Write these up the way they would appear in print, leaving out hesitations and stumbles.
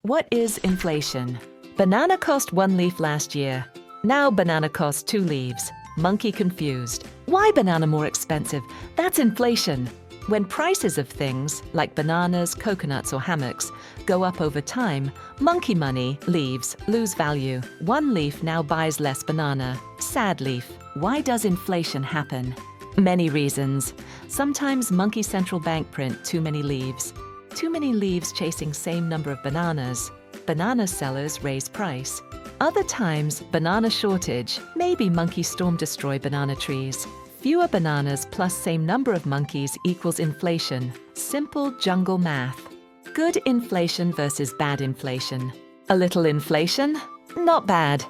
What is inflation? Banana cost 1 leaf last year. Now banana costs 2 leaves. Monkey confused. Why banana more expensive? That's inflation. When prices of things, like bananas, coconuts, or hammocks, go up over time, monkey money, leaves, lose value. 1 leaf now buys less banana. Sad leaf. Why does inflation happen? Many reasons. Sometimes monkey central bank print too many leaves. Too many leaves chasing same number of bananas. Banana sellers raise price. Other times, banana shortage. Maybe monkey storm destroy banana trees. Fewer bananas plus same number of monkeys equals inflation. Simple jungle math. Good inflation versus bad inflation. A little inflation? Not bad.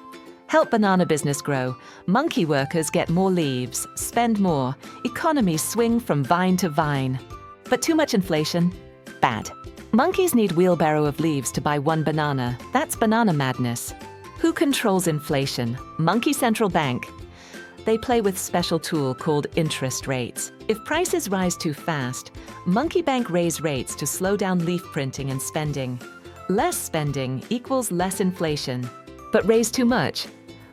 Help banana business grow. Monkey workers get more leaves, spend more. Economies swing from vine to vine. But too much inflation? Bad. Monkeys need wheelbarrow of leaves to buy 1 banana. That's banana madness. Who controls inflation? Monkey Central Bank. They play with special tool called interest rates. If prices rise too fast, Monkey Bank raise rates to slow down leaf printing and spending. Less spending equals less inflation. But raise too much?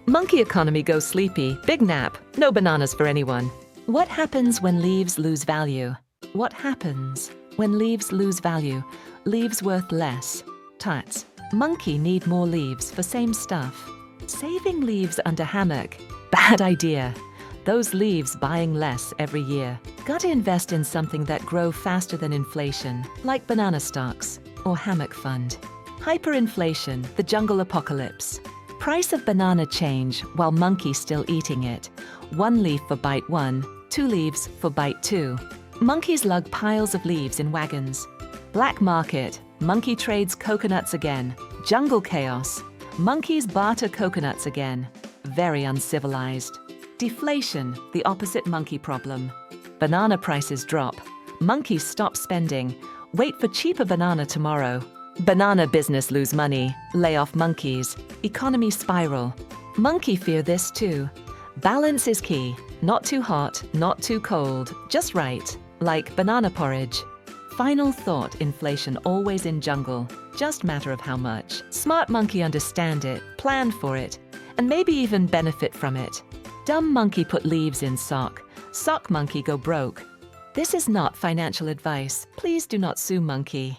Monkey economy goes sleepy, big nap, no bananas for anyone. What happens when leaves lose value? What happens when leaves lose value? Leaves worth less. Tats. Monkey need more leaves for same stuff. Saving leaves under hammock. Bad idea. Those leaves buying less every year. Gotta invest in something that grow faster than inflation, like banana stocks or hammock fund. Hyperinflation, the jungle apocalypse. Price of banana change while monkey still eating it. 1 leaf for bite 1, 2 leaves for bite 2. Monkeys lug piles of leaves in wagons. Black market. Monkey trades coconuts again. Jungle chaos. Monkeys barter coconuts again. Very uncivilized. Deflation, the opposite monkey problem. Banana prices drop. Monkeys stop spending. Wait for cheaper banana tomorrow. Banana business lose money. Lay off monkeys. Economy spiral. Monkey fear this too. Balance is key. Not too hot, not too cold. Just right. Like banana porridge. Final thought, inflation always in jungle. Just matter of how much. Smart monkey understand it, plan for it, and maybe even benefit from it. Dumb monkey put leaves in sock. Sock monkey go broke. This is not financial advice. Please do not sue monkey.